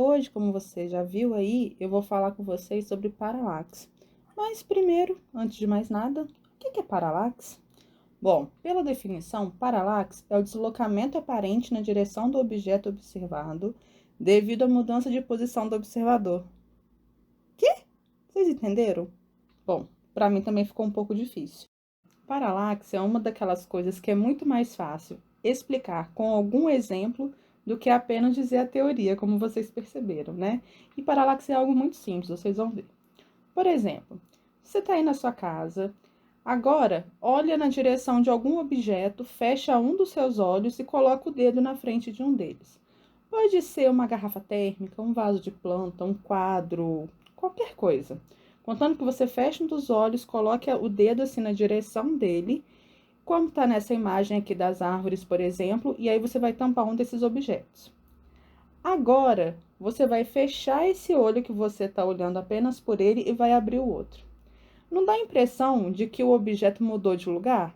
hoje, como você já viu aí, eu vou falar com vocês sobre paralaxe. Mas primeiro, antes de mais nada, o que é paralaxe? Bom, pela definição, paralaxe é o deslocamento aparente na direção do objeto observado devido à mudança de posição do observador. Quê? Vocês entenderam? Bom, para mim também ficou um pouco difícil. Paralaxe é uma daquelas coisas que é muito mais fácil explicar com algum exemplo do que apenas dizer a teoria, como vocês perceberam, né? E paralaxe é algo muito simples, vocês vão ver. Por exemplo, você está aí na sua casa, agora olha na direção de algum objeto, fecha um dos seus olhos e coloca o dedo na frente de um deles. Pode ser uma garrafa térmica, um vaso de planta, um quadro, qualquer coisa. Contanto que você feche um dos olhos, coloque o dedo assim na direção dele, como está nessa imagem aqui das árvores, por exemplo, e aí você vai tampar um desses objetos. Agora, você vai fechar esse olho que você está olhando apenas por ele e vai abrir o outro. Não dá a impressão de que o objeto mudou de lugar?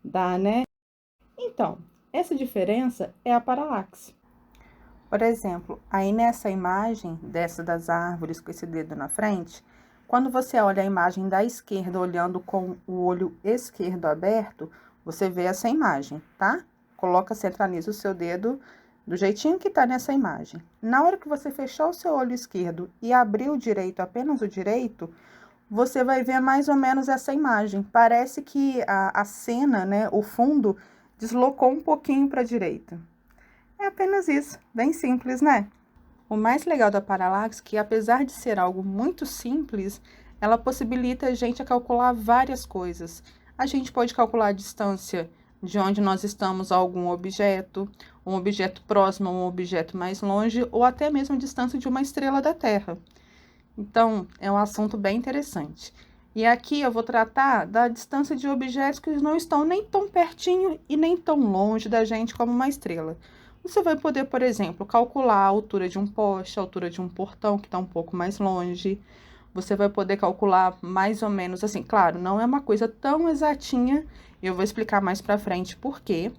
Dá, né? Então, essa diferença é a paralaxe. Por exemplo, aí nessa imagem dessa das árvores com esse dedo na frente, quando você olha a imagem da esquerda olhando com o olho esquerdo aberto, você vê essa imagem, tá? Centraliza o seu dedo do jeitinho que tá nessa imagem. Na hora que você fechar o seu olho esquerdo e abrir o direito, apenas o direito, você vai ver mais ou menos essa imagem. Parece que a cena, né, o fundo, deslocou um pouquinho para a direita. É apenas isso, bem simples, né? O mais legal da paralaxe é que, apesar de ser algo muito simples, ela possibilita a gente a calcular várias coisas. A gente pode calcular a distância de onde nós estamos a algum objeto, um objeto próximo a um objeto mais longe, ou até mesmo a distância de uma estrela da Terra. Então, é um assunto bem interessante. E aqui eu vou tratar da distância de objetos que não estão nem tão pertinho e nem tão longe da gente como uma estrela. Você vai poder, por exemplo, calcular a altura de um poste, a altura de um portão que está um pouco mais longe. Você vai poder calcular mais ou menos assim, claro, não é uma coisa tão exatinha, eu vou explicar mais para frente por quê.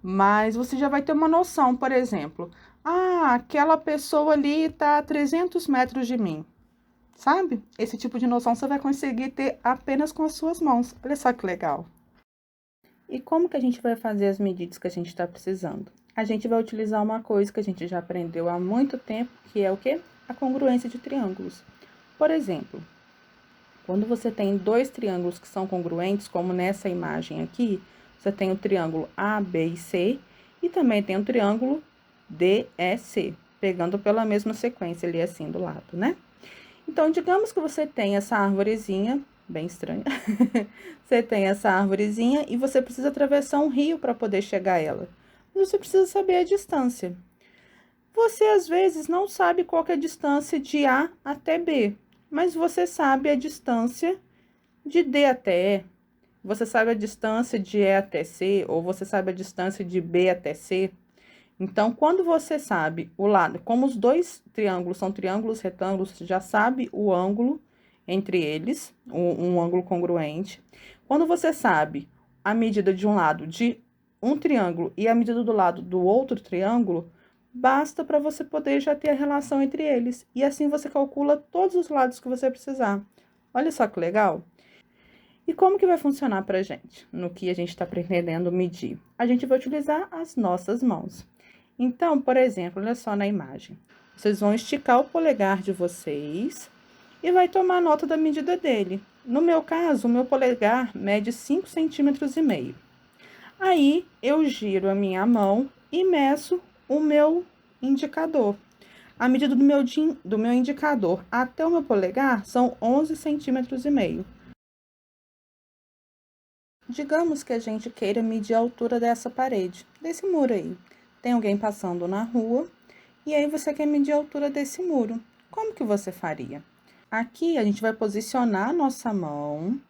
Mas você já vai ter uma noção, por exemplo, aquela pessoa ali está a 300 metros de mim, sabe? Esse tipo de noção você vai conseguir ter apenas com as suas mãos. Olha só que legal. E como que a gente vai fazer as medidas que a gente está precisando? A gente vai utilizar uma coisa que a gente já aprendeu há muito tempo, que é o quê? A congruência de triângulos. Por exemplo, quando você tem dois triângulos que são congruentes, como nessa imagem aqui, você tem o triângulo AB e C e também tem o triângulo DEC, pegando pela mesma sequência ali assim do lado, né? Então, digamos que você tem essa árvorezinha, bem estranha. Você tem essa árvorezinha e você precisa atravessar um rio para poder chegar a ela. Você precisa saber a distância. Você, às vezes, não sabe qual que é a distância de A até B, mas você sabe a distância de D até E. Você sabe a distância de E até C, ou você sabe a distância de B até C. Então, quando você sabe o lado, como os dois triângulos são triângulos retângulos, você já sabe o ângulo entre eles, um ângulo congruente. Quando você sabe a medida de um lado de um triângulo e a medida do lado do outro triângulo, basta para você poder já ter a relação entre eles. E assim você calcula todos os lados que você precisar. Olha só que legal! E como que vai funcionar para a gente, no que a gente está pretendendo medir? A gente vai utilizar as nossas mãos. Então, por exemplo, olha só na imagem. Vocês vão esticar o polegar de vocês e vai tomar nota da medida dele. No meu caso, o meu polegar mede 5,5 centímetros. Aí, eu giro a minha mão e meço o meu indicador. A medida do meu indicador até o meu polegar são 11,5 centímetros. Digamos que a gente queira medir a altura dessa parede, desse muro aí. Tem alguém passando na rua e aí você quer medir a altura desse muro. Como que você faria? Aqui a gente vai posicionar a nossa mão.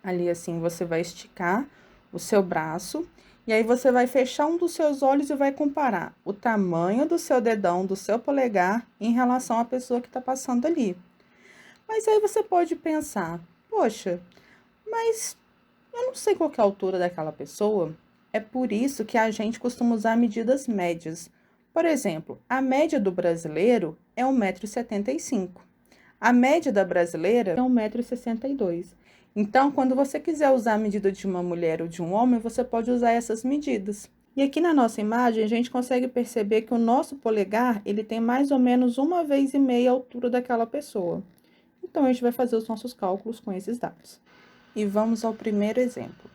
Ali assim você vai esticar o seu braço e aí você vai fechar um dos seus olhos e vai comparar o tamanho do seu dedão, do seu polegar, em relação à pessoa que está passando ali. Mas aí você pode pensar, poxa, mas eu não sei qual que é a altura daquela pessoa. É por isso que a gente costuma usar medidas médias. Por exemplo, a média do brasileiro é 1,75 m. A média da brasileira é 1,62 m. Então, quando você quiser usar a medida de uma mulher ou de um homem, você pode usar essas medidas. E aqui na nossa imagem, a gente consegue perceber que o nosso polegar, ele tem mais ou menos 1,5 vezes a altura daquela pessoa. Então, a gente vai fazer os nossos cálculos com esses dados. E vamos ao primeiro exemplo.